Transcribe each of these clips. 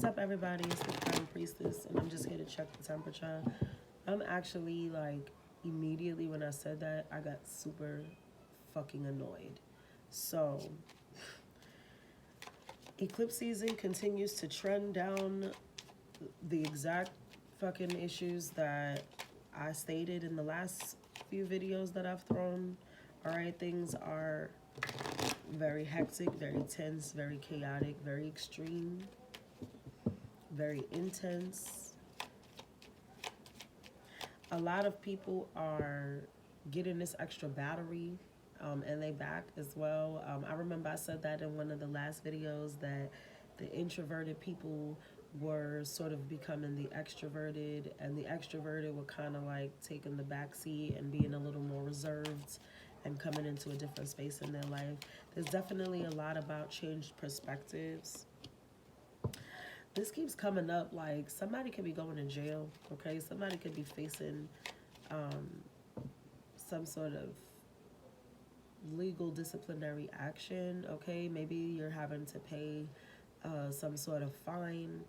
up, everybody? It's the Priestess, and I'm just here to check the temperature. I'm actually like, immediately when I said that, I got super fucking annoyed. So, eclipse season continues to trend down the exact fucking issues that I stated in the last few videos that I've thrown. Alright, things are very hectic, very tense, very chaotic, very extreme, very intense. A lot of people are getting this extra battery, and they back as well. I remember I said that in one of the last videos that the introverted people were sort of becoming the extroverted, and the extroverted were kind of like taking the back seat and being a little more reserved and coming into a different space in their life. There's definitely a lot about changed perspectives. This keeps coming up, like somebody could be going to jail, okay? Somebody could be facing some sort of legal disciplinary action, okay? Maybe you're having to pay some sort of fine,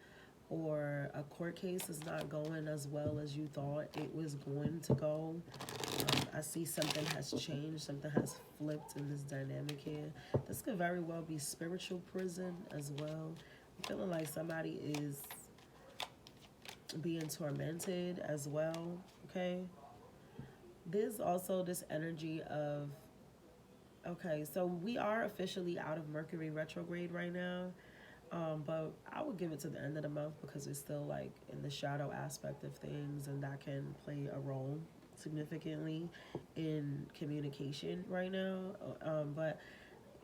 or a court case is not going as well as you thought it was going to go. I see something has changed, something has flipped in this dynamic here. This could very well be spiritual prison as well. I'm feeling like somebody is being tormented as well, okay? There's also this energy of, okay, so we are officially out of Mercury retrograde right now. But I would give it to the end of the month because we're still like in the shadow aspect of things, and that can play a role significantly in communication right now. But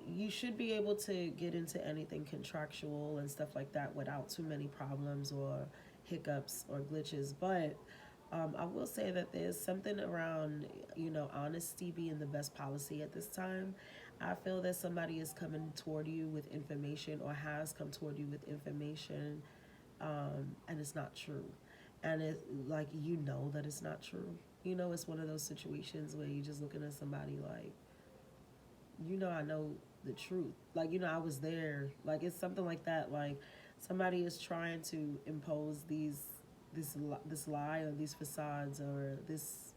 you should be able to get into anything contractual and stuff like that without too many problems or hiccups or glitches. But I will say that there's something around, honesty being the best policy at this time. I feel that somebody is coming toward you with information, or has come toward you with information, and it's not true. And it's like, that it's not true. It's one of those situations where you're just looking at somebody like, I know the truth. Like, I was there. Like, it's something like that. Like, somebody is trying to impose this lie, or these facades, or this,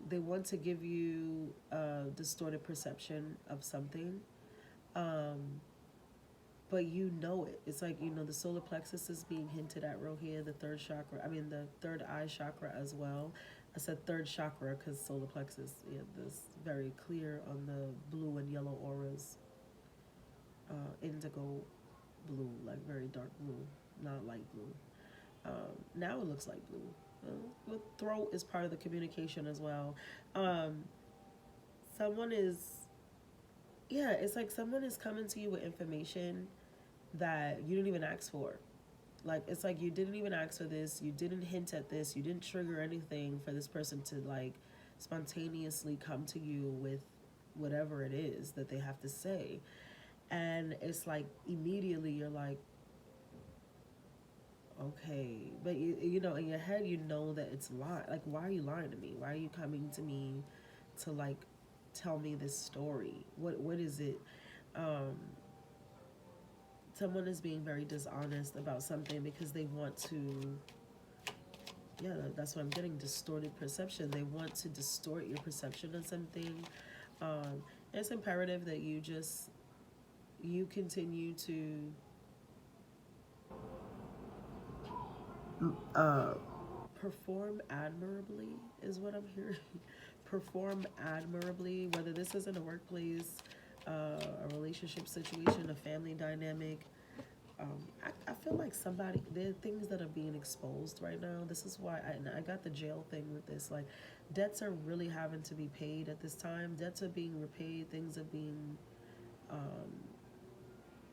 they want to give you a distorted perception of something, but it. It's like, the solar plexus is being hinted at real here, the third chakra, the third eye chakra as well. I said third chakra because solar plexus, yeah, this very clear on the blue and yellow auras, indigo blue, like very dark blue, not light blue. Now it looks like blue. The throat is part of the communication as well. Someone is, yeah, it's like someone is coming to you with information that you didn't even ask for. Like, it's like you didn't even ask for this, you didn't hint at this, you didn't trigger anything for this person to like spontaneously come to you with whatever it is that they have to say. And it's like immediately you're like, okay, but in your head that it's lie. Like, why are you lying to me? Why are you coming to me to like tell me this story? What is it? Someone is being very dishonest about something because they want to, yeah, that's what I'm getting, distorted perception. They want to distort your perception of something. It's imperative that you continue to perform admirably, is what I'm hearing. Perform admirably, whether this is in a workplace, a relationship situation, a family dynamic. I feel like there are things that are being exposed right now. This is why I got the jail thing with this. Like, debts are really having to be paid at this time. Debts are being repaid. Things are being,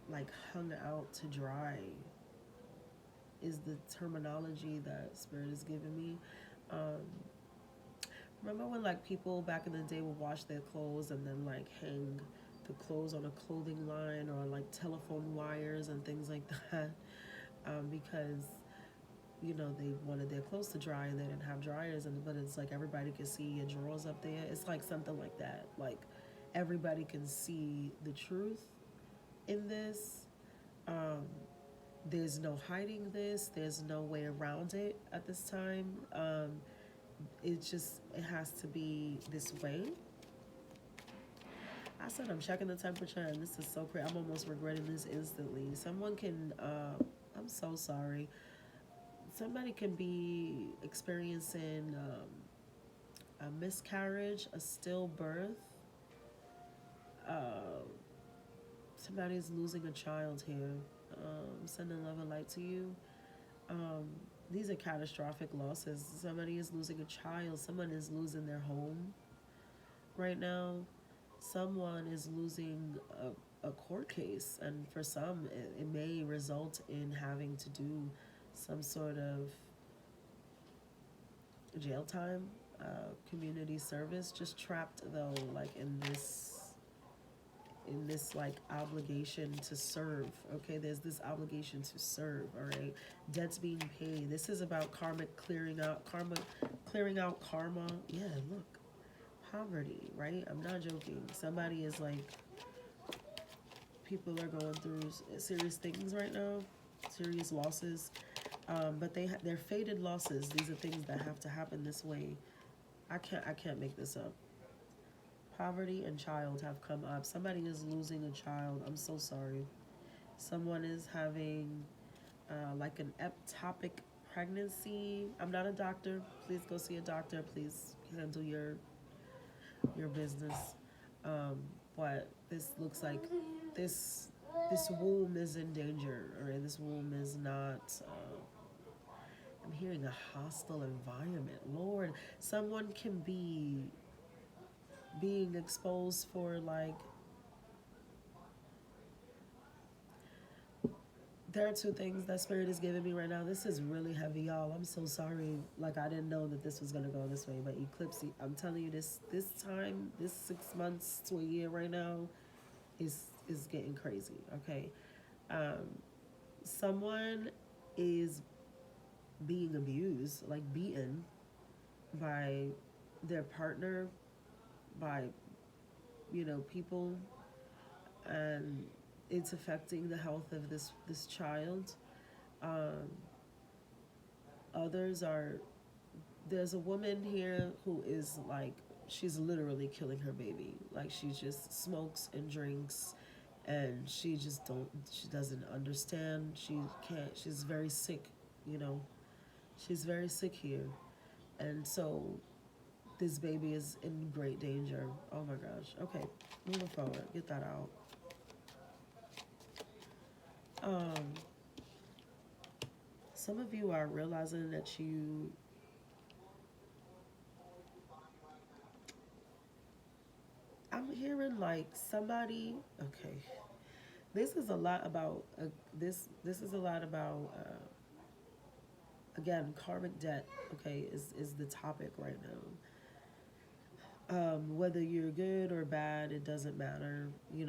like, hung out to dry, is the terminology that Spirit is giving me. Remember when like people back in the day would wash their clothes and then like hang the clothes on a clothing line, or like telephone wires and things like that, because they wanted their clothes to dry and they didn't have dryers, but it's like everybody could see your drawers up there. It's like something like that. Like, everybody can see the truth in this. There's no hiding this. There's no way around it at this time. It has to be this way. I said I'm checking the temperature, and this is so crazy. I'm almost regretting this instantly. Someone can. I'm so sorry. Somebody can be experiencing a miscarriage, a stillbirth. Uh, Somebody's losing a child here. Sending love and light to you. Um, these are catastrophic losses. Somebody is losing a child. Someone is losing their home right now. Someone is losing a court case, and for some, it may result in having to do some sort of jail time, community service. Just trapped though, like in this like obligation to serve. Okay, there's this obligation to serve. All right, debts being paid. This is about karmic clearing out karma. Yeah, look, poverty, right? I'm not joking. Somebody is like, people are going through serious things right now, serious losses, but they're fated losses. These are things that have to happen this way. I can't make this up. Poverty and child have come up. Somebody is losing a child. I'm so sorry. Someone is having like an ectopic pregnancy. I'm not a doctor. Please go see a doctor. Please handle your business. Um, but this looks like this this womb is in danger, or this womb is not. I'm hearing a hostile environment. Lord, someone can be being exposed for like. There are two things that spirit is giving me right now. This is really heavy, y'all. I'm so sorry. Like I didn't know that this was gonna go this way, but eclipse. I'm telling you, this time, this 6 months to a year right now, is getting crazy. Okay, um, someone is being abused, like beaten by their partner, by people, and it's affecting the health of this child. Um, Others are. There's a woman here who is like, she's literally killing her baby. Like she just smokes and drinks, and she doesn't understand. She can't. She's very sick. You know, she's very sick here, and so this baby is in great danger. Oh my gosh. Okay, moving forward. Get that out. Um, some of you are realizing that I'm hearing like somebody. Okay, this is a lot about this is a lot about again, karmic debt. Okay, is the topic right now. Whether you're good or bad, it doesn't matter. You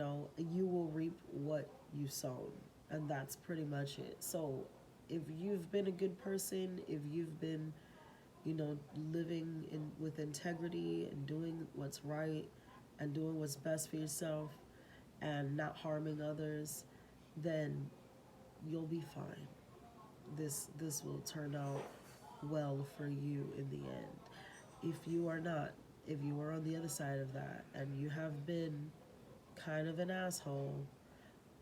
will reap what you sow, and that's pretty much it. So if you've been a good person, if you've been, living with integrity and doing what's right and doing what's best for yourself and not harming others, then you'll be fine. This will turn out well for you in the end. If you are not, if you are on the other side of that and you have been kind of an asshole,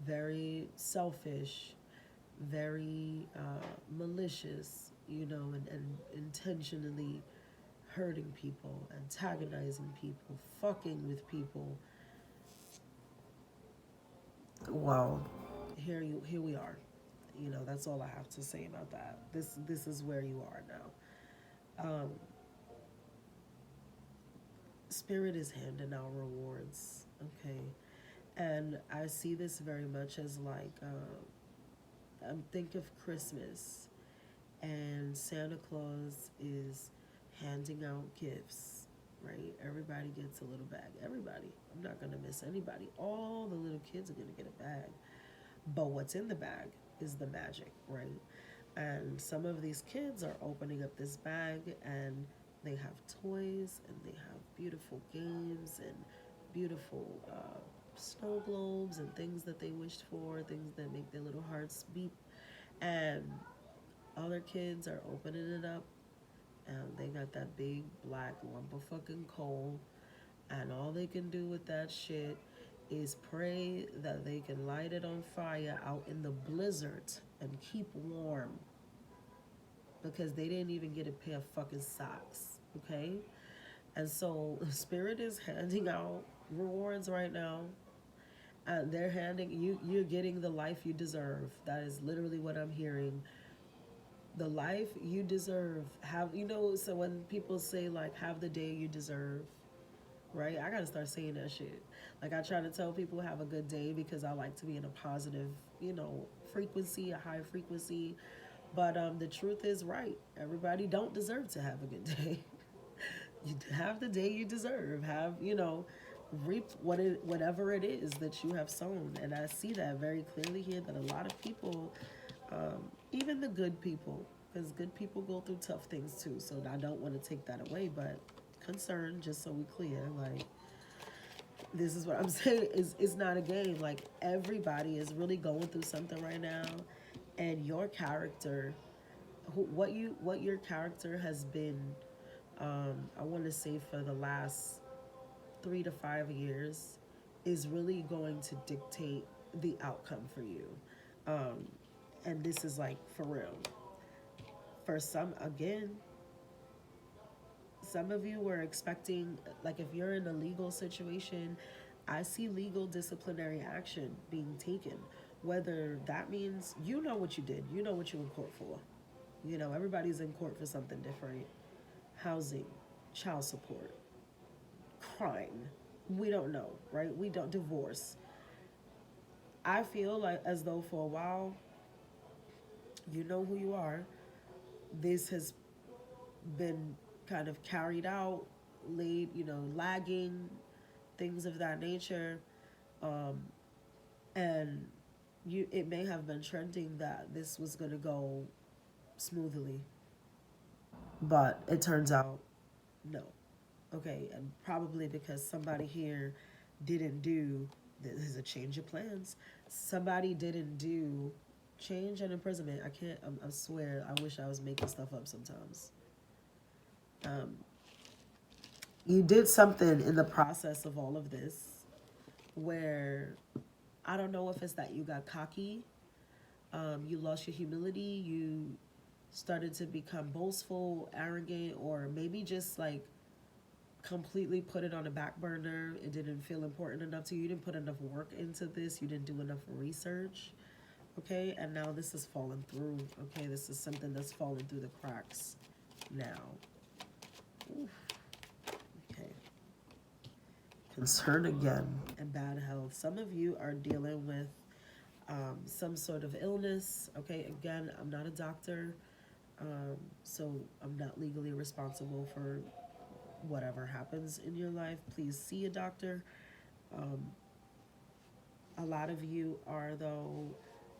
very selfish, very malicious, and intentionally hurting people, antagonizing people, fucking with people. Well, here we are. That's all I have to say about that. This is where you are now. Um, Spirit is handing out rewards, okay, and I see this very much as like think of Christmas, and Santa Claus is handing out gifts, right? Everybody gets a little bag. Everybody. I'm not gonna miss anybody. All the little kids are gonna get a bag. But what's in the bag is the magic, right? And some of these kids are opening up this bag, and they have toys, and they have beautiful games and beautiful snow globes and things that they wished for, things that make their little hearts beat. And other kids are opening it up, and they got that big black lump of fucking coal, and all they can do with that shit is pray that they can light it on fire out in the blizzard and keep warm, because they didn't even get a pair of fucking socks, okay? And so Spirit is handing out rewards right now. And they're handing you, you're getting the life you deserve. That is literally what I'm hearing. The life you deserve. Have, you know, so when people say like have the day you deserve, right? I gotta start saying that shit. Like I try to tell people have a good day because I like to be in a positive, you know, frequency, a high frequency. But the truth is right. Everybody don't deserve to have a good day. You have the day you deserve. Have, you know, reap whatever it is that you have sown. And I see that very clearly here, that a lot of people, even the good people, because good people go through tough things too. So I don't want to take that away, but concern, just so we clear, like this is what I'm saying, is not a game. Like everybody is really going through something right now, and your character, what your character has been, I want to say for the last 3 to 5 years, is really going to dictate the outcome for you. Um, and this is like for real. For some, again, some of you were expecting, like if you're in a legal situation, I see legal disciplinary action being taken. Whether that means, you know what you did, you know what you're in court for. You know, everybody's in court for something different. Housing, child support, crime. We don't know, right? We don't, divorce. I feel like as though for a while, you know who you are. This has been kind of carried out, late, you know, lagging, things of that nature. Um, and you, it may have been trending that this was going to go smoothly, but it turns out no. Okay, and probably because somebody here didn't do, there's a change of plans. Somebody didn't do change and imprisonment. I can't, I swear, I wish I was making stuff up sometimes. Um, you did something in the process of all of this where I don't know if it's that you got cocky, you lost your humility, you started to become boastful, arrogant, or maybe just like completely put it on a back burner. It didn't feel important enough to you. You didn't put enough work into this. You didn't do enough research. Okay, and now this is falling through. Okay, this is something that's falling through the cracks now. Oof. Okay. Concern again and bad health. Some of you are dealing with some sort of illness. Okay, again, I'm not a doctor, so I'm not legally responsible for whatever happens in your life. Please see a doctor. Um, a lot of you are, though,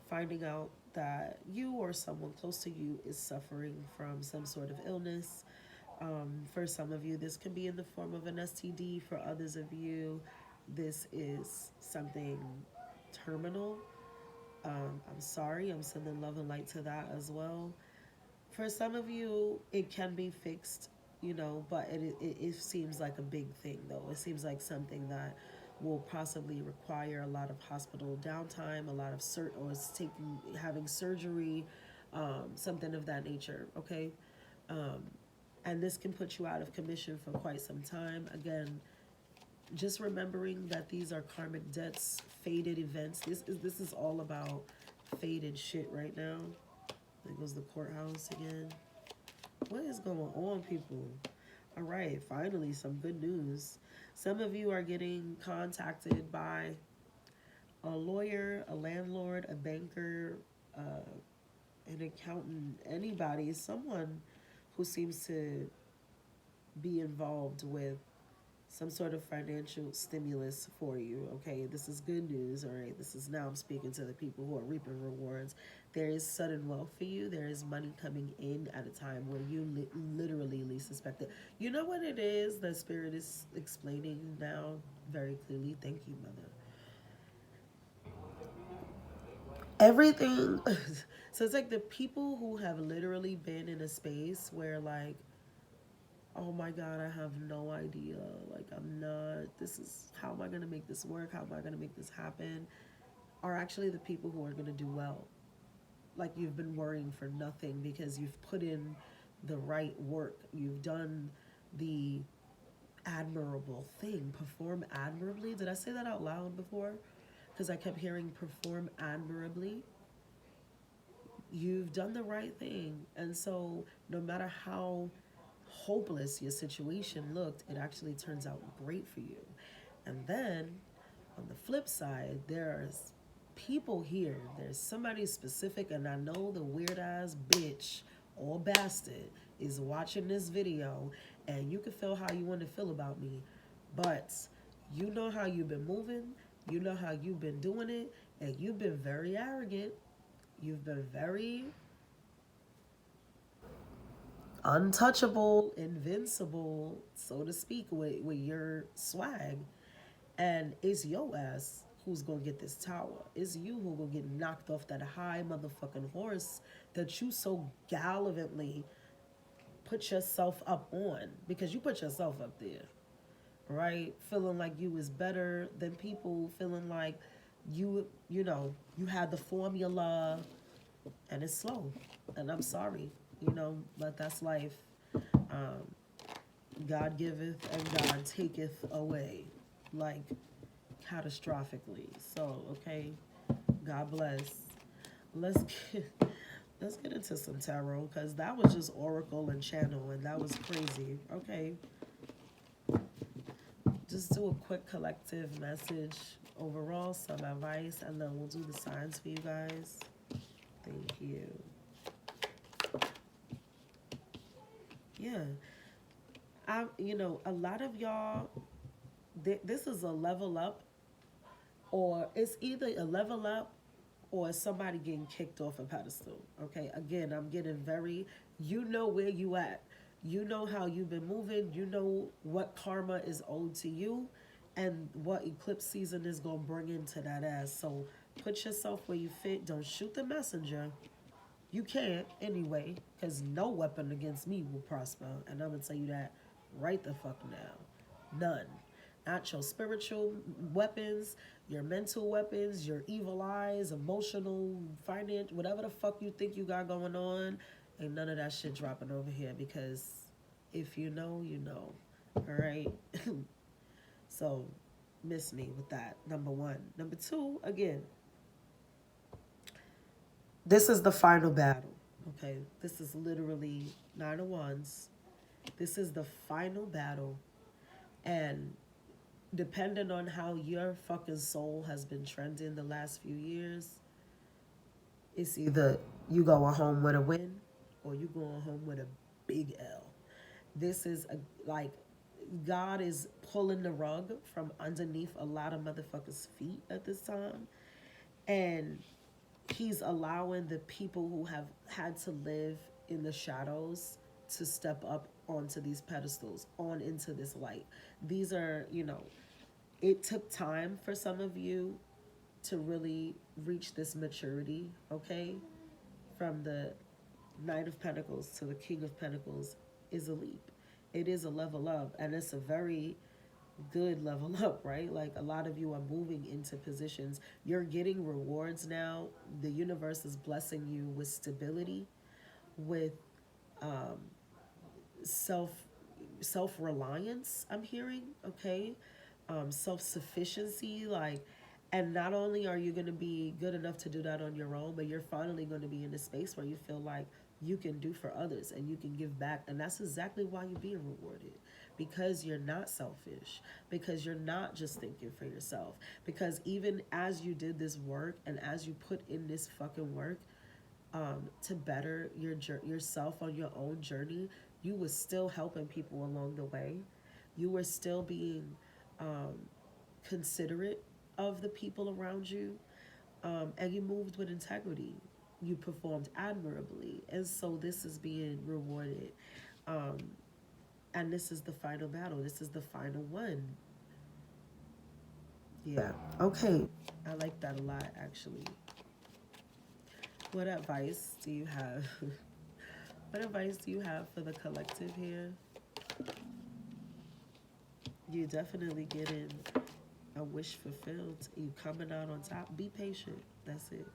finding out that you or someone close to you is suffering from some sort of illness. For some of you, this can be in the form of an STD. For others of you, this is something terminal. I'm sorry, I'm sending love and light to that as well. For some of you, it can be fixed, you know, but it seems like a big thing, though. It seems like something that will possibly require a lot of hospital downtime, a lot of or it's taking, having surgery, something of that nature, okay? Um, and this can put you out of commission for quite some time. Again, just remembering that these are karmic debts, fated events. This is all about fated shit right now. There goes the courthouse again. What is going on, people? All right, finally, some good news. Some of you are getting contacted by a lawyer, a landlord, a banker, an accountant, anybody, someone who seems to be involved with some sort of financial stimulus for you. Okay, this is good news. All right, this is, now I'm speaking to the people who are reaping rewards. There is sudden wealth for you. There is money coming in at a time where you literally least suspect it. You know what it is that Spirit is explaining now very clearly. Thank you, Mother. everything. So it's like the people who have literally been in a space where, like, oh my God, I have no idea. Like, I'm not, this is, how am I going to make this work? How am I going to make this happen? Are actually the people who are going to do well. Like, you've been worrying for nothing because you've put in the right work. You've done the admirable thing. Perform admirably. Did I say that out loud before? Because I kept hearing perform admirably. You've done the right thing. And so, no matter how hopeless your situation looked, it actually turns out great for you. And then on the flip side, there's people here. There's somebody specific, and I know the weird ass bitch or bastard is watching this video, and you can feel how you want to feel about me. But you know how you've been moving, you know how you've been doing it, and you've been very arrogant. You've been very untouchable, invincible, so to speak, with your swag. And it's your ass who's gonna get this tower. It's you who gonna get knocked off that high motherfucking horse that you so gallantly put yourself up on, because you put yourself up there, right? Feeling like you is better than people, feeling like you had the formula, and it's slow. And I'm sorry, but that's life. Um, God giveth and God taketh away, like, catastrophically. So, okay, God bless. Let's get let's get into some tarot, because that was just oracle and channel, and that was crazy. Okay, just do a quick collective message overall, some advice, and then we'll do the signs for you guys. Thank you. Yeah, a lot of y'all, this is a level up, or it's either a level up or somebody getting kicked off a pedestal. Okay, again, I'm getting very, you know where you at. You know how you've been moving. You know what karma is owed to you and what eclipse season is going to bring into that ass. So put yourself where you fit. Don't shoot the messenger. You can't anyway, because no weapon against me will prosper. And I'm going to tell you that right the fuck now. None. Not your spiritual weapons, your mental weapons, your evil eyes, emotional, finance, whatever the fuck you think you got going on. Ain't none of that shit dropping over here, because if you know, you know. All right? So, miss me with that, number one. Number two, again, this is the final battle. Okay, this is literally Nine of Wands. This is the final battle, and depending on how your fucking soul has been trending the last few years, it's either you going home with a win or you going home with a big L. This is like, God is pulling the rug from underneath a lot of motherfuckers' feet at this time, and he's allowing the people who have had to live in the shadows to step up onto these pedestals, on into this light. These are, it took time for some of you to really reach this maturity, okay? From the Knight of Pentacles to the King of Pentacles is a leap. It is a level up, and it's a very good level up, right? Like, a lot of you are moving into positions. You're getting rewards now. The universe is blessing you with stability, with um, self self reliance. I'm hearing, okay, self sufficiency, like. And not only are you going to be good enough to do that on your own, but you're finally going to be in a space where you feel like you can do for others and you can give back. And that's exactly why you're being rewarded, because you're not selfish, because you're not just thinking for yourself. Because even as you did this work and as you put in this fucking work, to better yourself on your own journey, you were still helping people along the way. You were still being um, considerate of the people around you, and you moved with integrity. You performed admirably, and so this is being rewarded. Um, and this is the final battle. This is the final one. Yeah. Okay. I like that a lot, actually. What advice do you have? What advice do you have for the collective here? You definitely getting a wish fulfilled. You coming out on top. Be patient. That's it.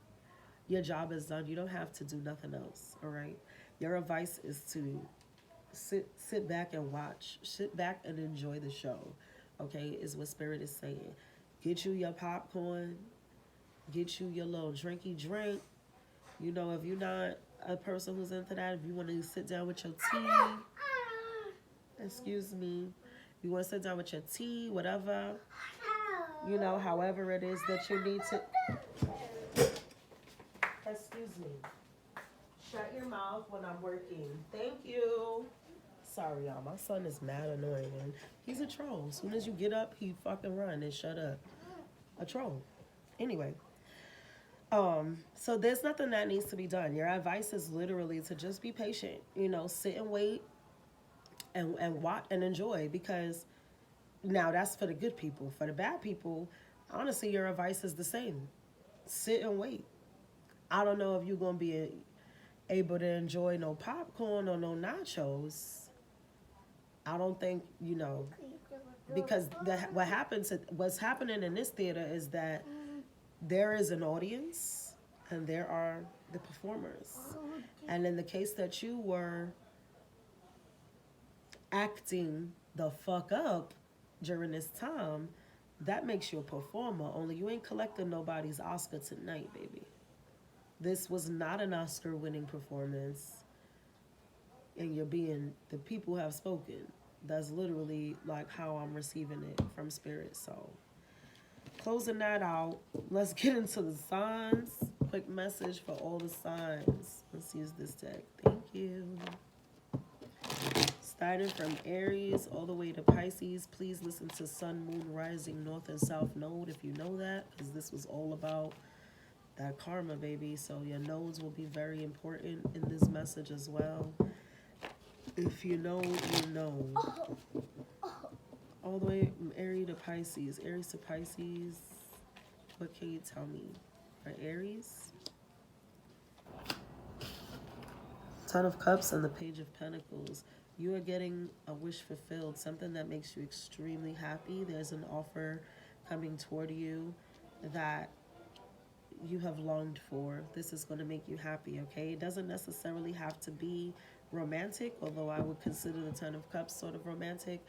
Your job is done. You don't have to do nothing else. All right. Your advice is to sit back and watch. Sit back and enjoy the show. Okay, is what Spirit is saying. Get you your popcorn. Get you your little drinky drink. You know, if you're not a person who's into that, if you want to sit down with your tea, excuse me, you want to sit down with your tea, whatever, you know, however it is that you need to. Excuse me. Shut your mouth when I'm working. Thank you. Sorry, y'all. My son is mad annoying, and he's a troll. As soon as you get up, he fucking run and shut up. A troll. Anyway, so there's nothing that needs to be done. Your advice is literally to just be patient. You know, sit and wait and watch and enjoy, because now that's for the good people. For the bad people, honestly, your advice is the same. Sit and wait. I don't know if you're gonna be able to enjoy no popcorn or no nachos. I don't think, you know, because what's happening in this theater is that there is an audience and there are the performers. And in the case that you were acting the fuck up during this time, that makes you a performer. Only you ain't collecting nobody's Oscar tonight, baby. This was not an Oscar winning performance. And the people have spoken. That's literally like how I'm receiving it from Spirit. So, closing that out, let's get into the signs. Quick message for all the signs. Let's use this deck. Thank you. Starting from Aries all the way to Pisces, please listen to Sun, Moon, Rising, North, and South Node if you know that, because this was all about that karma, baby. So your nodes will be very important in this message as well. If you know, you know. All the way from Aries to Pisces. Aries to Pisces. What can you tell me? For Aries? Ten of Cups and the Page of Pentacles. You are getting a wish fulfilled, something that makes you extremely happy. There's an offer coming toward you that you have longed for. This is going to make you happy, okay? It doesn't necessarily have to be romantic, although I would consider the Ten of Cups sort of romantic.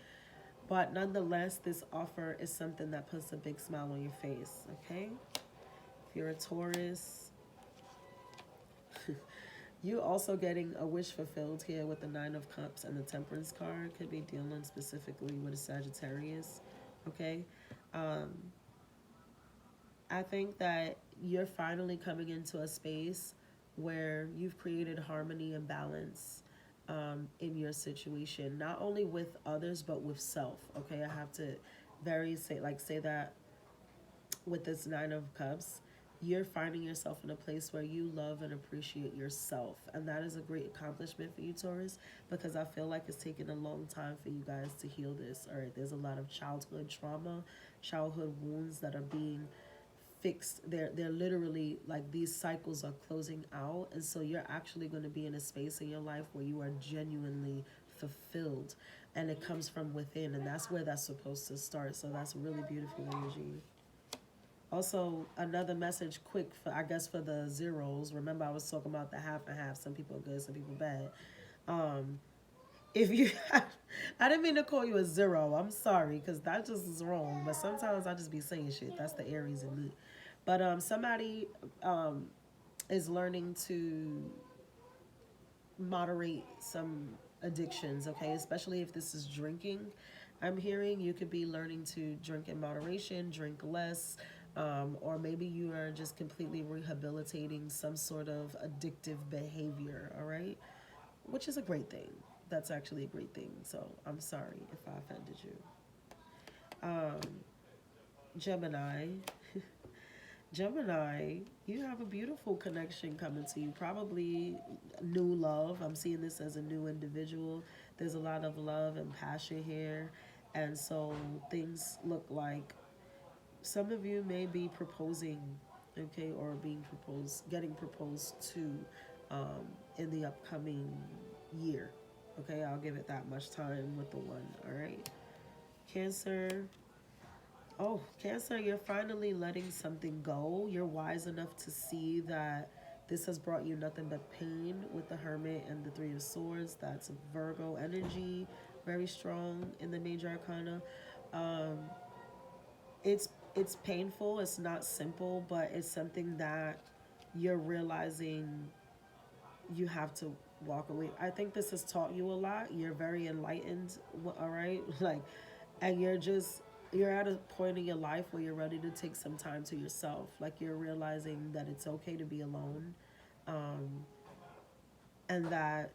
But nonetheless, this offer is something that puts a big smile on your face, okay? If you're a Taurus, you also getting a wish fulfilled here with the Nine of Cups and the Temperance card. Could be dealing specifically with a Sagittarius, okay? I think that you're finally coming into a space where you've created harmony and balance in your situation, not only with others but with self. Okay, I have to say that with this Nine of Cups, you're finding yourself in a place where you love and appreciate yourself, and that is a great accomplishment for you, Taurus, because I feel like it's taken a long time for you guys to heal this. All right, there's a lot of childhood trauma, childhood wounds that are being fixed. They're literally like these cycles are closing out, and so you're actually going to be in a space in your life where you are genuinely fulfilled, and it comes from within, and that's where that's supposed to start. So that's really beautiful energy. Also, another message quick for, I guess, for the zeros. Remember, I was talking about the half and half. Some people are good, some people bad. If you I didn't mean to call you a zero. I'm sorry, because that just is wrong. But sometimes I just be saying shit. That's the Aries in me. But somebody is learning to moderate some addictions, okay? Especially if this is drinking. I'm hearing you could be learning to drink in moderation, drink less, or maybe you are just completely rehabilitating some sort of addictive behavior, all right? Which is a great thing. That's actually a great thing. So I'm sorry if I offended you. Gemini. Gemini, you have a beautiful connection coming to you. Probably new love. I'm seeing this as a new individual. There's a lot of love and passion here. And so things look like some of you may be proposing okay, or being proposed, getting proposed to in the upcoming year. Okay, I'll give it that much time with the one. All right, Cancer. Oh, Cancer, you're finally letting something go. You're wise enough to see that this has brought you nothing but pain with the Hermit and the Three of Swords. That's Virgo energy, very strong in the major arcana. Um, it's painful. It's not simple, but it's something that you're realizing you have to walk away. I think this has taught you a lot. You're very enlightened, all right? Like, and you're at a point in your life where you're ready to take some time to yourself. Like, you're realizing that it's okay to be alone, um, and that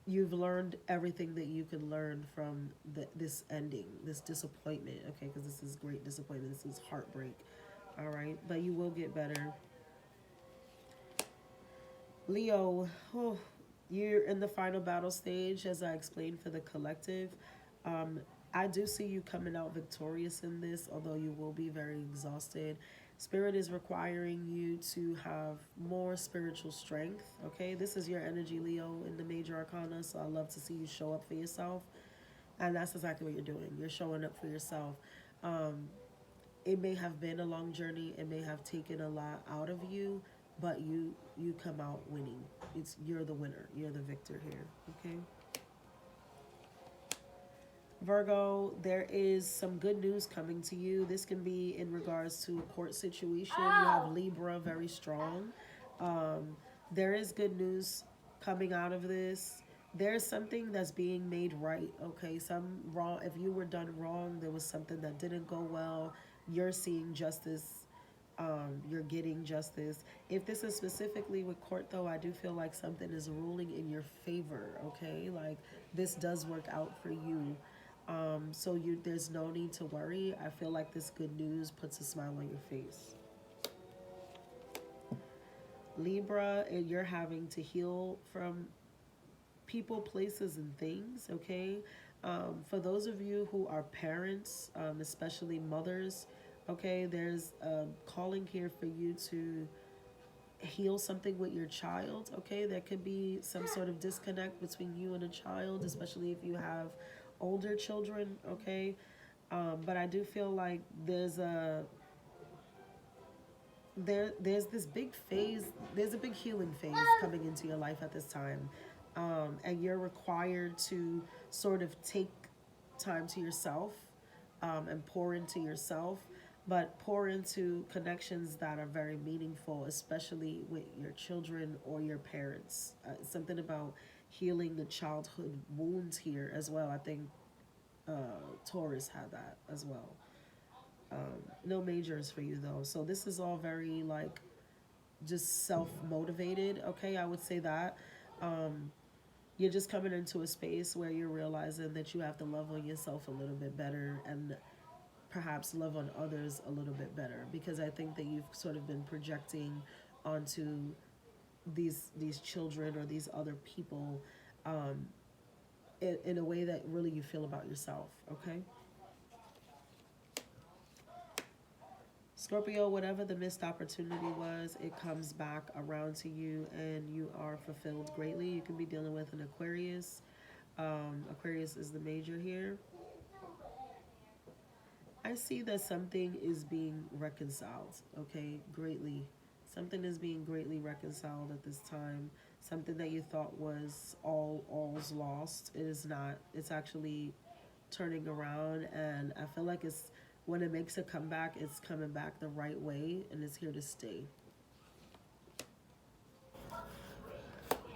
you've learned everything that you can learn from this ending, this disappointment. Okay, because this is great disappointment. This is heartbreak. All right, but you will get better. Leo, oh, you're in the final battle stage, as I explained for the collective. Um, I do see you coming out victorious in this, although you will be very exhausted. Spirit is requiring you to have more spiritual strength. Okay, this is your energy, Leo, in the major arcana. So I love to see you show up for yourself, and that's exactly what you're doing. You're showing up for yourself. Um, it may have been a long journey. It may have taken a lot out of you, but you come out winning. It's you're the winner. You're the victor here. Okay. Virgo, there is some good news coming to you. This can be in regards to a court situation. You have Libra very strong. Um, there is good news coming out of this. There's something that's being made right. Okay, some wrong. If you were done wrong, there was something that didn't go well. You're seeing justice. You're getting justice. If this is specifically with court, though, I do feel like something is ruling in your favor. Okay, like this does work out for you. So there's no need to worry. I feel like this good news puts a smile on your face. Libra, and you're having to heal from people, places, and things. Okay, for those of you who are parents, especially mothers, okay, there's a calling here for you to heal something with your child. Okay, there could be some sort of disconnect between you and a child, especially if you have older children. Okay, but I do feel like there's this big phase, there's a big healing phase coming into your life at this time, and you're required to sort of take time to yourself, and pour into yourself, but pour into connections that are very meaningful, especially with your children or your parents. Something about healing the childhood wounds here as well. I think Taurus had that as well. No majors for you though. So this is all very like just self motivated. Okay, I would say that. Um, you're just coming into a space where you're realizing that you have to love on yourself a little bit better and perhaps love on others a little bit better, because I think that you've sort of been projecting onto these children or these other people, um, in a way that really you feel about yourself. Okay. Scorpio, whatever the missed opportunity was, it comes back around to you and you are fulfilled greatly. You can be dealing with an Aquarius. Aquarius is the major here. I see that something is being reconciled, okay, greatly. Something is being greatly reconciled at this time. Something that you thought was all's lost, it is not. It's actually turning around, and I feel like it's when it makes a comeback, it's coming back the right way and it's here to stay.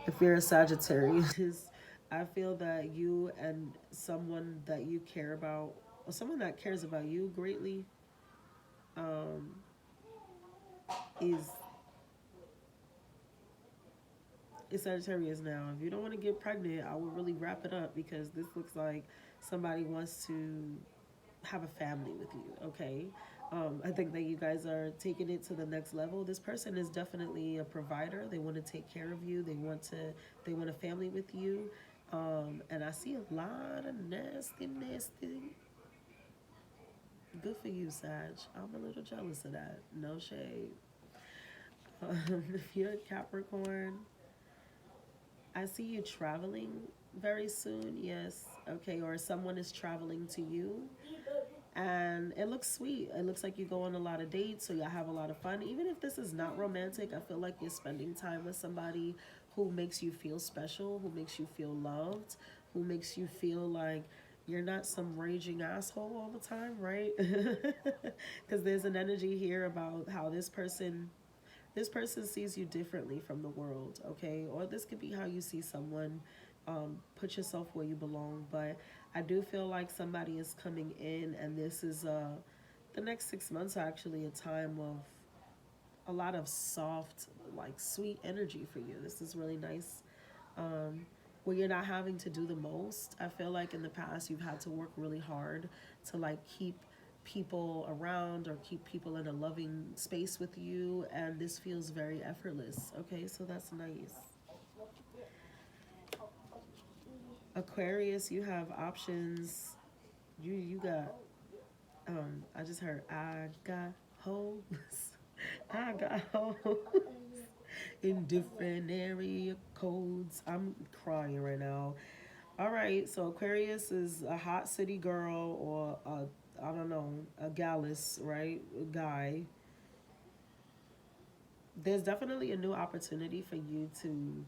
If you're a Sagittarius, I feel that you and someone that you care about, or someone that cares about you greatly, um, is Sagittarius now. If you don't want to get pregnant, I would really wrap it up, because this looks like somebody wants to have a family with you, okay? I think that you guys are taking it to the next level. This person is definitely a provider. They want to take care of you. They want a family with you. And I see a lot of nasty. Good for you, Sag. I'm a little jealous of that. No shade. If you're a Capricorn, I see you traveling very soon. Yes. Okay. Or someone is traveling to you. And it looks sweet. It looks like you go on a lot of dates, so y'all have a lot of fun. Even if this is not romantic, I feel like you're spending time with somebody who makes you feel special, who makes you feel loved, who makes you feel like you're not some raging asshole all the time, right? Because there's an energy here about how this person sees you differently from the world, okay? Or this could be how you see someone. Put yourself where you belong. But I do feel like somebody is coming in, and this is the next 6 months are actually a time of a lot of soft, like sweet energy for you. This is really nice. Um, where you're not having to do the most. I feel like in the past you've had to work really hard to like keep people around or keep people in a loving space with you, and this feels very effortless. Okay, so that's nice. Aquarius, you have options. You got I just heard I got holes. I got holes in different area codes. I'm crying right now. All right, so Aquarius is a hot city girl or a I don't know, a gallus, right? A guy. There's definitely a new opportunity for you to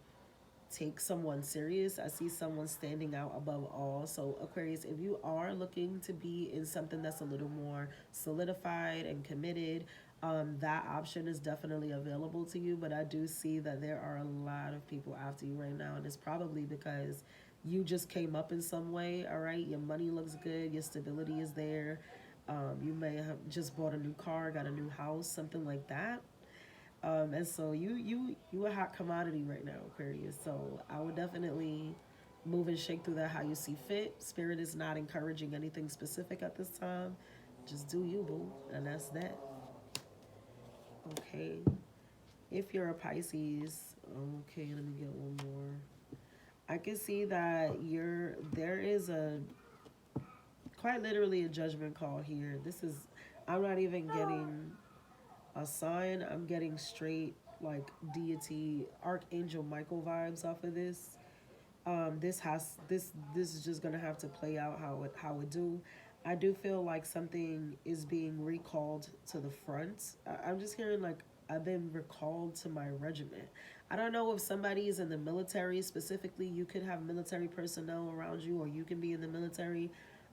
take someone serious. I see someone standing out above all. So, Aquarius, if you are looking to be in something that's a little more solidified and committed, that option is definitely available to you. But I do see that there are a lot of people after you right now, and it's probably because you just came up in some way. All right, your money looks good, your stability is there. You may have just bought a new car, got a new house, something like that. And so you a hot commodity right now, Aquarius. So I would definitely move and shake through that how you see fit. Spirit is not encouraging anything specific at this time. Just do you, boo, and that's that. Okay. If you're a Pisces, okay, let me get one more. I can see that there is a quite literally a judgment call here. This is I'm not even getting a sign. I'm getting straight like deity archangel Michael vibes off of this. This is just gonna have to play out how it do. I do feel like something is being recalled to the front. I'm just hearing like I've been recalled to my regiment. I don't know if somebody is in the military specifically. You could have military personnel around you, or you can be in the military.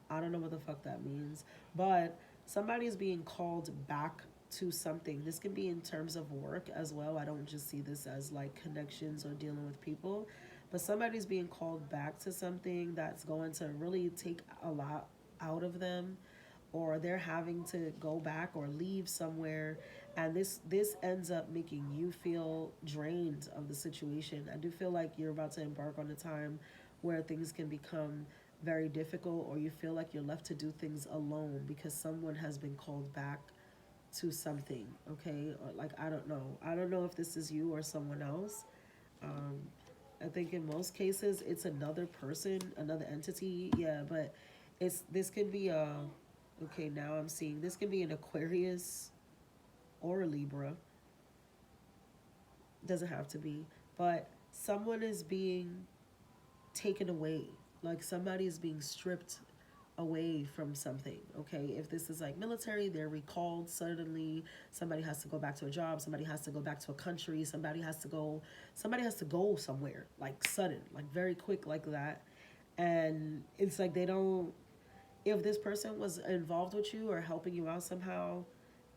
I don't know what the fuck that means, but somebody is being called back to something. This can be in terms of work as well. I don't just see this as like connections or dealing with people, but somebody's being called back to something that's going to really take a lot out of them, or they're having to go back or leave somewhere, and this ends up making you feel drained of the situation. I do feel like you're about to embark on a time where things can become very difficult, or you feel like you're left to do things alone because someone has been called back to something. Okay, or like I don't know if this is you or someone else. um I think in most cases it's another person, another entity. Yeah, but this could be a okay, now I'm seeing this could be an Aquarius or a Libra. Doesn't have to be, but someone is being taken away. Like somebody is being stripped away from something. Okay, if this is like military, they're recalled suddenly. Somebody has to go back to a job, somebody has to go back to a country, somebody has to go somewhere, like sudden, like very quick, like that. And it's like they don't, if this person was involved with you or helping you out somehow,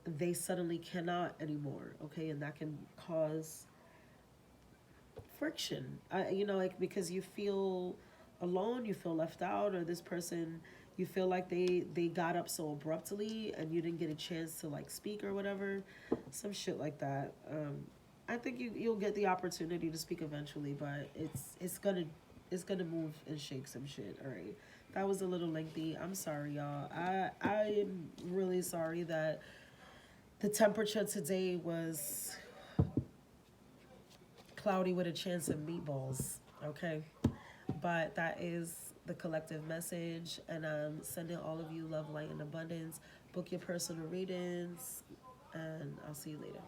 they suddenly cannot anymore. Okay, and that can cause friction. Like because you feel alone, you feel left out, or this person, you feel like they got up so abruptly and you didn't get a chance to like speak or whatever, some shit like that. I think you'll get the opportunity to speak eventually, but it's gonna move and shake some shit. All right, that was a little lengthy. I'm sorry, y'all. I am really sorry that the temperature today was cloudy with a chance of meatballs. Okay, but that is the collective message, and I'm sending all of you love, light, and abundance. Book your personal readings, and I'll see you later.